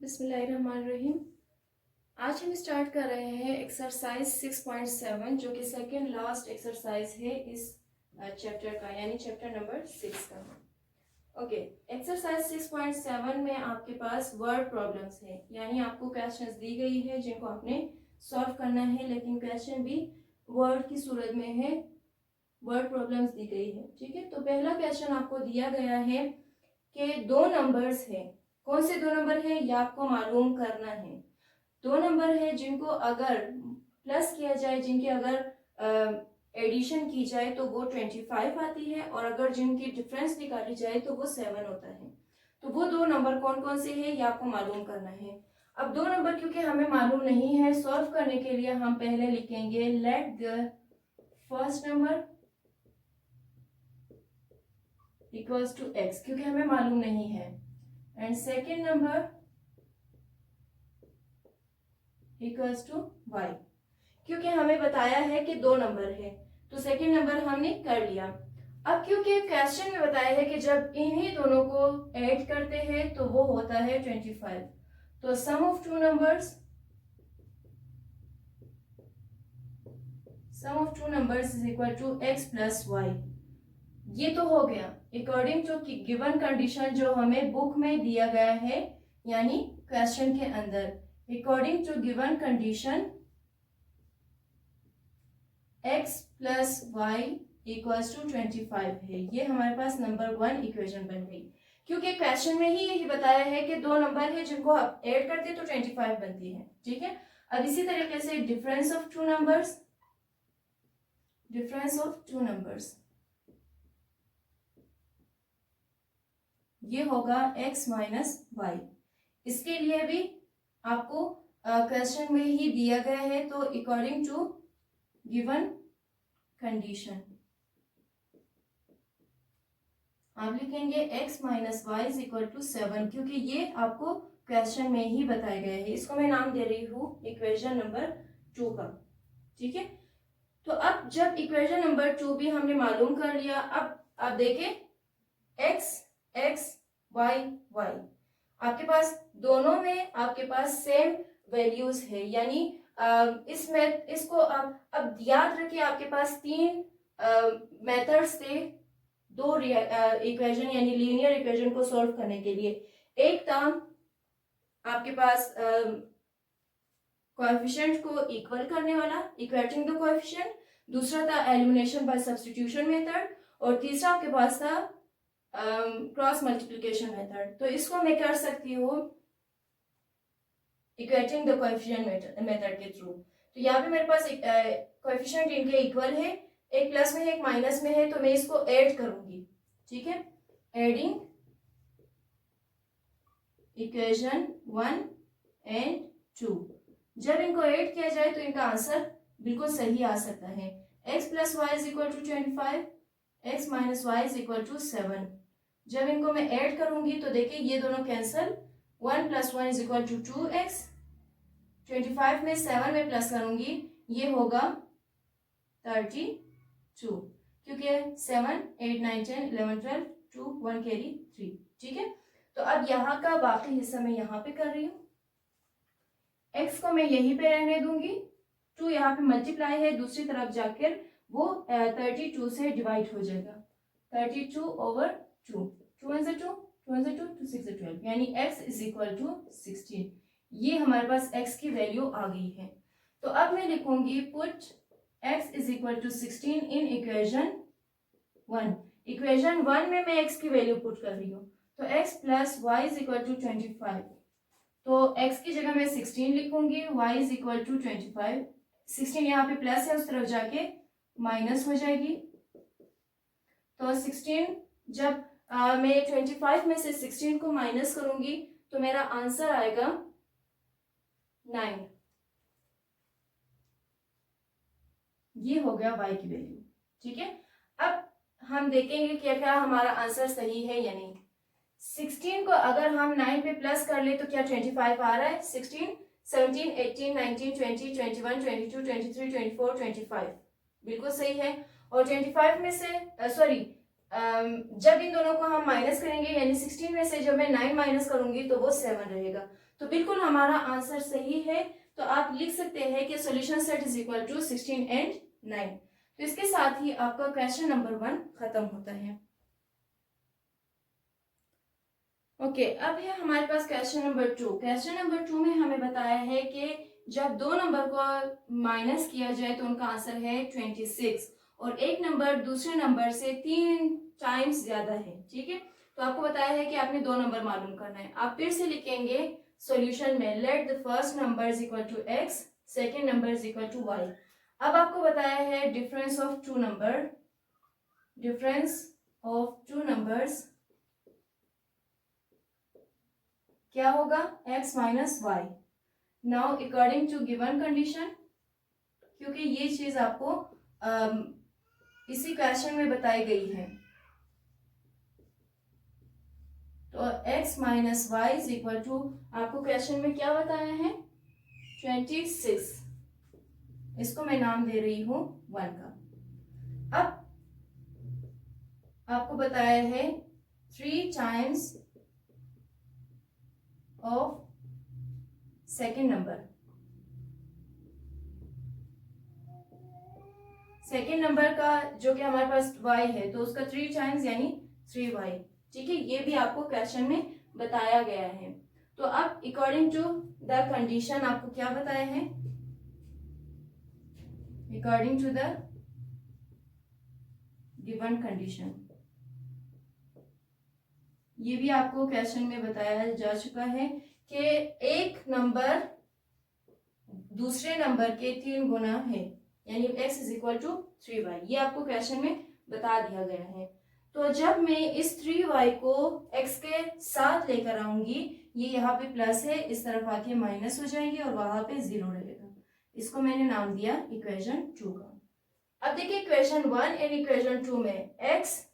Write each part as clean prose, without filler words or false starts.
बिस्मिल्लाहिर्रहमानिर्रहीम। आज हम स्टार्ट कर रहे हैं एक्सरसाइज 6.7 जो कि सेकेंड लास्ट एक्सरसाइज है इस चैप्टर का, यानी चैप्टर नंबर 6 का। ओके, एक्सरसाइज 6.7 में आपके पास वर्ड प्रॉब्लम्स है, यानी आपको क्वेश्चंस दी गई है जिनको आपने सॉल्व करना है, लेकिन क्वेश्चन भी वर्ड की सूरत में है, वर्ड प्रॉब्लम्स दी गई है। ठीक है, तो पहला क्वेश्चन आपको दिया गया है कि दो नंबर्स है। कौन से दो नंबर है ये आपको मालूम करना है। दो नंबर है जिनको अगर प्लस किया जाए, जिनकी अगर एडिशन की जाए तो वो 25 आती है, और अगर जिनकी डिफरेंस निकाली जाए तो वो 7 होता है। तो वो दो नंबर कौन कौन से हैं ये आपको मालूम करना है। अब दो नंबर क्योंकि हमें मालूम नहीं है, सॉल्व करने के लिए हम पहले लिखेंगे let the first number equals to x, क्योंकि हमें मालूम नहीं है, and second number equals to y, क्योंकि हमें बताया है कि दो नंबर है तो सेकेंड नंबर हमने कर लिया। अब क्योंकि क्वेश्चन में बताया है कि जब इन्हीं दोनों को ऐड करते हैं तो वो होता है 25, तो sum of two numbers is equal to x plus y. ये तो हो गया अकॉर्डिंग टू गिवन कंडीशन जो हमें बुक में दिया गया है, यानी क्वेश्चन के अंदर according to given condition x plus y equals to 25 है। ये हमारे पास नंबर 1 इक्वेशन बन गई, क्योंकि क्वेश्चन में ही यही बताया है कि दो नंबर है जिनको आप ऐड करते तो 25 बनती है। ठीक है, अब इसी तरीके से डिफरेंस ऑफ टू नंबर्स ये होगा x माइनस वाई। इसके लिए भी आपको क्वेश्चन में ही दिया गया है, तो अकॉर्डिंग टू गिवन कंडीशन आप लिखेंगे x minus y is equal to 7, क्योंकि ये आपको क्वेश्चन में ही बताया गया है। इसको मैं नाम दे रही हूँ इक्वेशन नंबर 2 का। ठीक है, तो अब जब इक्वेशन नंबर 2 भी हमने मालूम कर लिया, अब आप देखें x x y y, आपके पास दोनों में आपके पास सेम वैल्यूज है, यानी इसमें इसको अब याद रखिए आपके पास तीन मेथड्स थे दो इक्वेशन यानी लीनियर इक्वेशन को सॉल्व करने के लिए। एक था आपके पास कोएफिशिएंट को इक्वल करने वाला, इक्वेटिंग द कोएफिशिएंट, दूसरा था एलिमिनेशन बाय सब्स्टिट्यूशन मेथड, और तीसरा आपके पास था क्रॉस मल्टीप्लिकेशन मेथड। तो इसको मैं कर सकती हूँ इक्वेटिंग द कोएफिशिएंट मेथड के थ्रू। तो यहाँ पे मेरे पास कोएफिशिएंट इनके इक्वल है, एक प्लस में है एक माइनस में है, तो मैं इसको ऐड करूंगी। ठीक है, एडिंग इक्वेशन 1 एंड 2, जब इनको ऐड किया जाए तो इनका आंसर बिल्कुल सही आ सकता है। x plus y is equal to 25, x minus y is equal to 7। जब इनको मैं ऐड करूंगी तो देखिए ये दोनों cancel, 1 plus 1 is equal to 2x, 25 में 7 में प्लस करूंगी ये होगा 32, क्योंकि 7 8 9 10 11 12 2 1 कैरी 3। ठीक है, तो अब यहाँ का बाकी हिस्सा मैं यहाँ पे कर रही हूँ, x को मैं यहीं पे रहने दूंगी, 2 यहाँ पे मल्टीप्लाई है, दूसरी तरफ जाकर वो 32 से डिवाइड हो जाएगा, 32 ओवर 2, 2 1 2 2 1 2 2 6 12, यानी x इज इक्वल टू 16। ये हमारे पास x की वैल्यू आ गई है। तो अब मैं लिखूंगी put x is equal to 16 in equation 1। Equation 1 में मैं x की वैल्यू पुट कर रही हूँ, तो x plus y is equal to 25, तो x की जगह मैं 16 लिखूंगी, y इज इक्वल टू 25, 16 यहाँ पे प्लस है उस तरफ जाके माइनस हो जाएगी, तो 16 जब मैं 25 में से 16 को माइनस करूंगी तो मेरा आंसर आएगा 9। ये हो गया y की वैल्यू। ठीक है, अब हम देखेंगे कि क्या हमारा आंसर सही है या नहीं। 16 को अगर हम 9 पे प्लस कर ले तो क्या 25 आ रहा है। 16 17 18 19 20 21 22 23 24 25 बिल्कुल सही है, और 25 में से जब इन दोनों को हम माइनस करेंगे यानी 16 में से जब मैं 9 माइनस करूंगी तो वो 7 रहेगा। तो बिल्कुल हमारा आंसर सही है। तो आप लिख सकते हैं कि solution set is equal to 16 and 9। तो इसके साथ ही आपका क्वेश्चन नंबर 1 खत्म होता है। ओके, अब है हमारे पास क्वेश्चन नंबर 2। क्वेश्चन नंबर 2 में हमें बताया है कि जब दो नंबर को माइनस किया जाए तो उनका आंसर है 26 और एक नंबर दूसरे नंबर से 3 टाइम्स ज्यादा है। ठीक है, तो आपको बताया है कि आपने दो नंबर मालूम करना है। आप फिर से लिखेंगे सॉल्यूशन में let the first number is equal to x, second number is equal to y। अब आपको बताया है difference of two number, difference of two numbers क्या होगा, x minus y. Now according to given condition, क्योंकि ये चीज आपको इसी क्वेश्चन में बताई गई है, तो x minus y is equal to, आपको क्वेश्चन में क्या बताया है 26, इसको मैं नाम दे रही हूं 1 का। अब आपको बताया है 3 times of second number, second number का जो कि हमारे पास y है तो उसका 3 टाइम्स यानी 3y। ठीक है, ये भी आपको क्वेश्चन में बताया गया है। तो अब अकॉर्डिंग टू द कंडीशन आपको क्या बताया है, according to the given condition, ये भी आपको क्वेश्चन में बताया जा चुका है कि एक नंबर दूसरे नंबर के 3 गुना है, यानी x is equal to 3y। ये आपको क्वेश्चन में बता दिया गया है। तो जब मैं इस 3y को x के साथ लेकर आऊंगी, ये यहाँ पे प्लस है, इस तरफ आके माइनस हो जाएगी और वहां पे 0 रहेगा। इसको मैंने नाम दिया इक्वेशन 2 का। अब देखिए इक्वेशन 1 एंड इक्वेशन 2 में x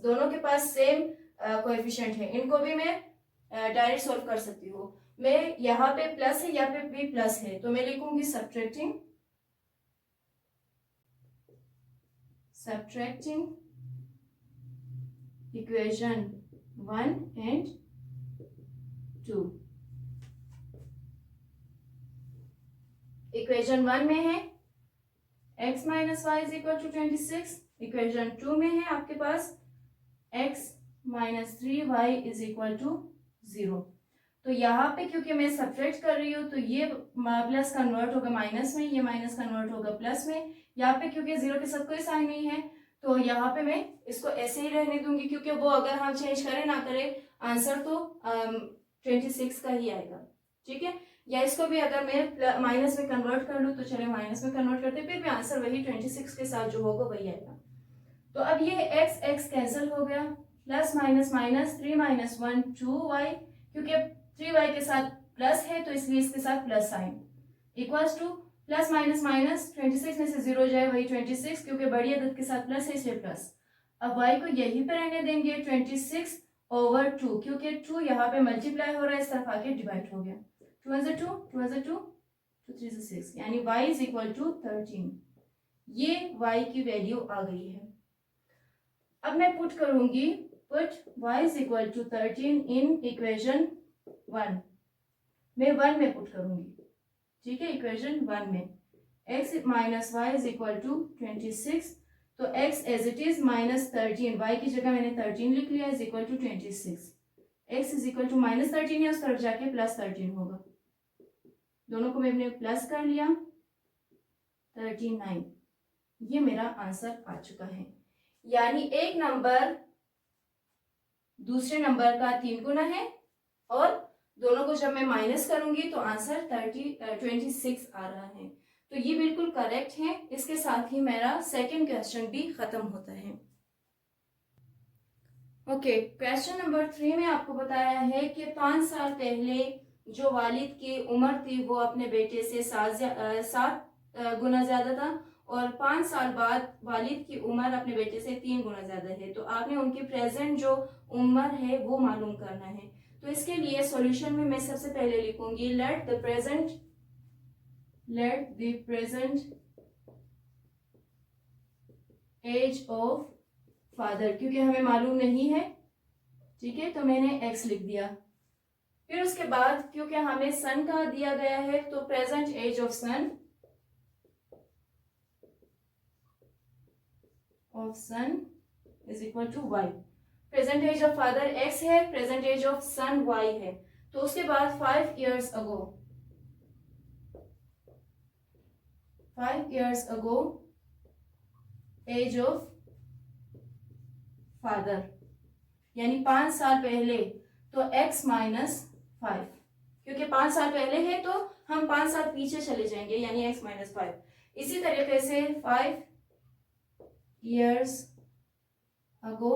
दोनों के पास सेम कोएफिशिएंट है, इनको भी मैं डायरेक्ट सोल्व कर सकती हूँ। मैं यहाँ पे प्लस है, यहाँ पे भी प्लस है, तो मैं लिखूंगी सब्ट्रैक्टिंग इक्वेशन 1 एंड 2। इक्वेशन 1 में है x minus y is equal to 26, equation 2 में है आपके पास x minus 3y is equal to 0। तो यहाँ पे क्योंकि मैं सब्ट्रैक्ट कर रही हूँ तो ये प्लस कन्वर्ट होगा माइनस में, ये माइनस कन्वर्ट होगा प्लस में। यहाँ पे क्योंकि 0 के साथ कोई साइन नहीं है तो यहाँ पे मैं इसको ऐसे ही रहने दूंगी, क्योंकि वो अगर हम चेंज करें ना करें आंसर तो 26 का ही आएगा। ठीक है, या इसको भी अगर मैं माइनस में कन्वर्ट कर लूँ तो चले माइनस में कन्वर्ट करते, फिर भी आंसर वही 26 के साथ जो होगा वही आएगा। तो अब ये x कैंसिल हो गया, plus minus minus 3 minus 1 2y, क्योंकि 3y के साथ प्लस है तो इसलिए इसके साथ plus sign, equals to plus minus minus 26 में से 0 जाए वही 26, क्योंकि बड़ी अदद के साथ प्लस है इसलिए प्लस। अब y को यहीं पर रहने देंगे 26 ओवर 2, क्योंकि 2 यहाँ पे मल्टीप्लाई हो रहा है, इस तरफ आके डिवाइड हो गया, 2 is 2, 2 is 2, 2 3 is 6, यानी y इज इक्वल टू 13। ये y की वैल्यू आ गई है। अब मैं पुट करूंगी, put y is equal to 13 in equation 1, मैं 1 में पुट करूंगी। ठीक है, इक्वेशन 1 में x minus y is equal to 26, तो x as it is minus 13, y की जगह मैंने 13 लिख लिया, is equal to 26, x is equal to minus 13 है, उस तरफ जाके प्लस 13 होगा, दोनों को मैंने प्लस कर लिया, 39। ये मेरा आंसर आ चुका है, यानी एक नंबर दूसरे नंबर का 3 गुना है और दोनों को जब मैं माइनस करूंगी तो आंसर 26 आ रहा है। तो ये बिल्कुल करेक्ट है। इसके साथ ही मेरा सेकंड क्वेश्चन भी खत्म होता है। ओके, क्वेश्चन नंबर 3 में आपको बताया है कि 5 साल पहले जो वालिद की उम्र थी वो अपने बेटे से 7 गुना ज्यादा था और 5 साल बाद वालिद की उम्र अपने बेटे से 3 गुना ज्यादा है। तो आपने उनकी प्रेजेंट जो उम्र है वो मालूम करना है। तो इसके लिए सॉल्यूशन में मैं सबसे पहले लिखूंगी let the present age of father, क्योंकि हमें मालूम नहीं है, ठीक है, तो मैंने x लिख दिया। फिर उसके बाद क्योंकि हमें सन का दिया गया है तो present age of son is equal to y। Present age of father x है, present age of son y है। तो उसके बाद 5 years ago age of father, यानी 5 साल पहले, तो x माइनस 5, क्योंकि 5 साल पहले है तो हम 5 साल पीछे चले जाएंगे, यानी x माइनस 5। इसी तरीके से 5 years ago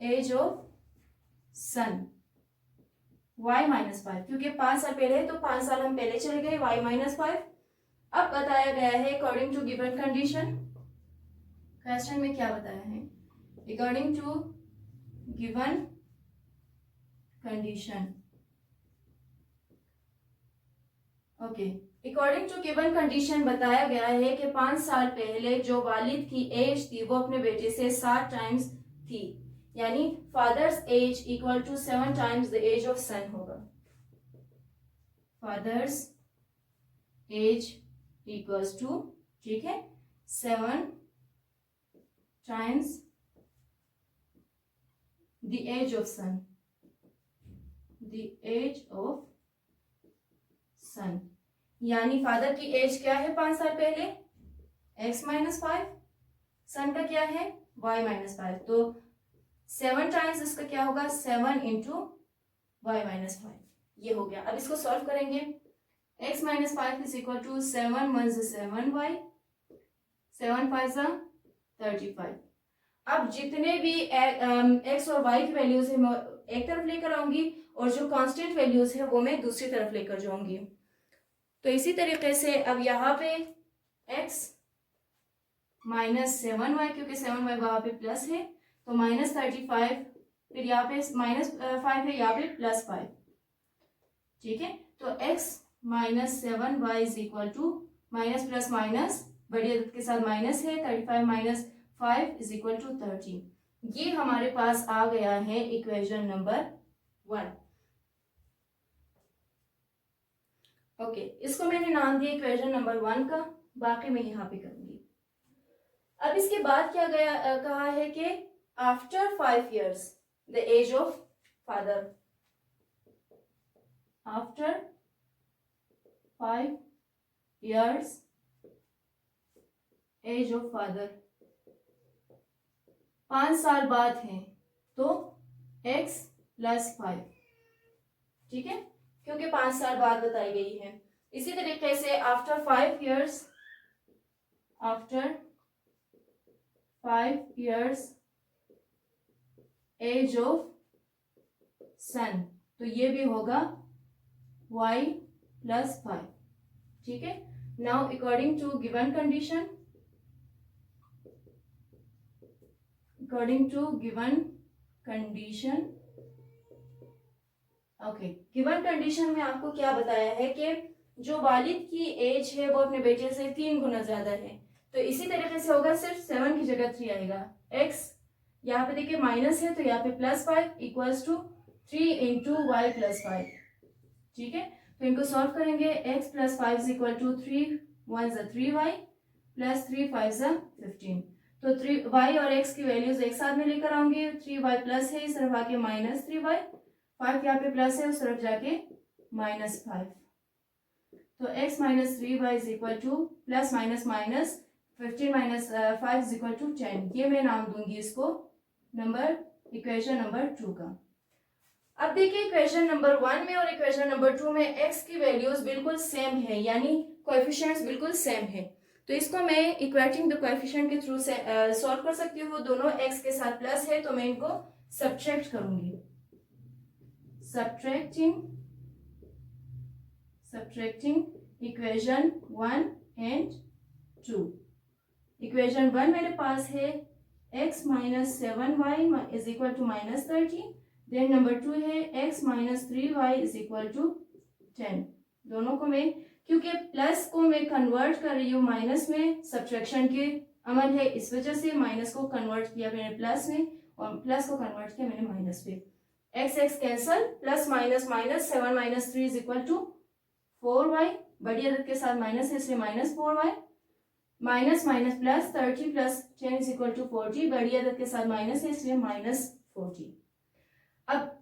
age of son y minus 5, क्योंकि 5 साल पहले है तो 5 साल हम पहले चले गए, y माइनस 5। अब बताया गया है according to given condition, question में क्या बताया है, according to given condition. Okay, according to given condition बताया गया है कि 5 साल पहले जो वालिद की एज थी वो अपने बेटे से 7 टाइम्स थी, यानी father's age equal to 7 times the age of son होगा। फादर्स एज इक्वल्स टू, ठीक है, 7 times the age of son, the age of son, यानी फादर की एज क्या है 5 साल पहले, x माइनस 5, सन का क्या है y माइनस 5, तो 7 टाइम्स इसका क्या होगा 7 इंटू y माइनस 5, ये हो गया। अब इसको सॉल्व करेंगे, x minus 5 is equal to 7 1 7y, 7 5 35। अब जितने भी x और y की वैल्यूज है मैं एक तरफ लेकर आऊंगी और जो कांस्टेंट वैल्यूज है वो मैं दूसरी तरफ लेकर जाऊंगी। तो इसी तरीके से अब यहाँ पे x माइनस 7y, क्योंकि 7y वहां पे प्लस है तो माइनस 35, फिर यहाँ पे माइनस 5 है, यहाँ पे प्लस 5, ठीक है। तो x minus 7y is equal to minus plus minus बड़ी अदद के साथ माइनस है, 35 माइनस 5 इज इक्वल टू 30। ये हमारे पास आ गया है इक्वेशन नंबर 1। ओके, इसको मैंने नाम दिया इक्वेशन नंबर 1 का, बाकी मैं यहाँ पे करूंगी। अब इसके बाद क्या गया कहा है कि after 5 years the age of father, after 5 years age of father, 5 साल बाद है तो x प्लस 5, ठीक है, क्योंकि 5 साल बाद बताई गई है। इसी तरीके से after 5 years, after 5 years age of son, तो ये भी होगा y प्लस 5, ठीक है। Now according to given condition, according to given condition, okay, given condition में आपको क्या बताया है कि जो वालिद की एज है वो अपने बेटे से 3 गुना ज्यादा है, तो इसी तरीके से होगा, सिर्फ 7 की जगह 3 आएगा। x यहाँ पे देखिए माइनस है तो यहाँ पे plus 5 equals to 3 into y plus 5, ठीक है। तो इनको सॉल्व करेंगे, x plus 5 is equal to 3 1 3y plus 3 5 15। तो 3y और x की वैल्यूज एक साथ में लेकर आऊंगी, 3y प्लस है इस तरफ आके माइनस 3y, 5 यहाँ पे प्लस है उस तरफ जाके माइनस 5, तो x minus 3y is equal to plus minus minus 15 minus 5 is equal to 10। ये मैं नाम दूंगी इसको नंबर इक्वेशन नंबर 2 का। अब देखिए इक्वेशन नंबर 1 में और इक्वेशन नंबर 2 में x की वैल्यूज बिल्कुल सेम है, यानी कोएफिशिएंट्स बिल्कुल सेम है, तो इसको मैं इक्वेटिंग द कोएफिशिएंट के थ्रू से सॉल्व कर सकती हूँ। दोनों x के साथ प्लस है तो मैं इनको सब्ट्रैक्ट करूंगी, सब्ट्रैक्टिंग इक्वेशन 1 एंड 2। इक्वेशन 1 मेरे पास है x minus 7y is equal to minus 30, then number 2 है x minus 3y is equal to 10। दोनों को मैं, क्योंकि प्लस को मैं कन्वर्ट कर रही हूँ माइनस में सब्ट्रैक्शन के अमल है, इस वजह से माइनस को कन्वर्ट किया मैंने प्लस में और प्लस को कन्वर्ट किया मैंने माइनस पे। X x cancel, plus minus minus, 7 minus 3 is equal to 4y, बड़ी अदद के साथ माइनस है इसलिए minus 4y, minus minus plus 30 plus 10 is equal to 40, बड़ी अदद के साथ माइनस है इसलिए माइनस 40। अब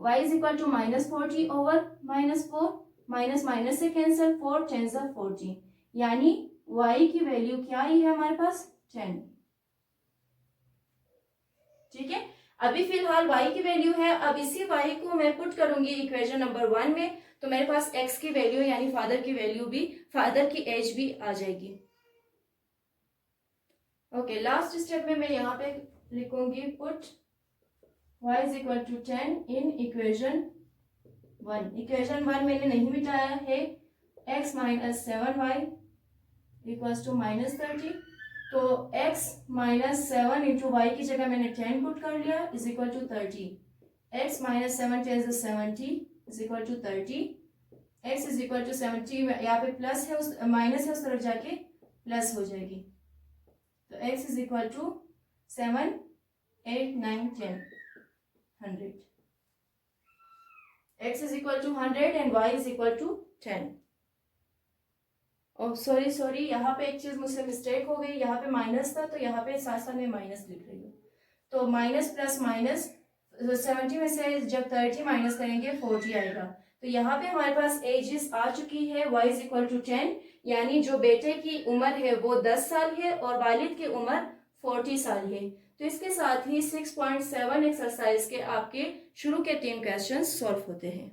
y is equal to minus 40 over minus 4, minus minus से कैंसिल, 4 10 40, यानी y की वैल्यू क्या ही है हमारे पास 10। ठीक है, अभी फिलहाल y की वैल्यू है। अब इसी y को मैं पुट करूंगी इक्वेशन नंबर 1 में, तो मेरे पास x की वैल्यू यानी फादर की वैल्यू भी, फादर की एज भी आ जाएगी। ओके, लास्ट स्टेप में मैं यहाँ पे लिखूंगी put y is equal to 10 in equation 1। Equation 1 मैंने नहीं मिटाया है, x minus 7y equals to minus 30, तो x माइनस 7 इंटू वाई की जगह मैंने 10 पुट कर लिया is equal to 30। x minus 7 10 70 is equal to 30, x is equal to 70, यहाँ पे प्लस है उस माइनस है उस तरफ जाके प्लस हो जाएगी, तो x is equal to 7 8 9 10 100, x is equal to 100 and y is equal to 10। और सॉरी यहाँ पे एक चीज मुझसे मिस्टेक हो गई, यहाँ पे माइनस था तो यहाँ पे साथ साथ में माइनस लिख रही हूँ, तो माइनस प्लस माइनस 70 में से जब 30 माइनस करेंगे 40 आएगा, तो यहाँ पे हमारे पास एजेस आ चुकी है, y इज इक्वल टू 10, यानी जो बेटे की उम्र है वो 10 साल है और वालिद की उम्र 40 साल है। तो इसके साथ ही 6.7 एक्सरसाइज के आपके शुरू के 3 क्वेश्चन सॉल्व होते हैं।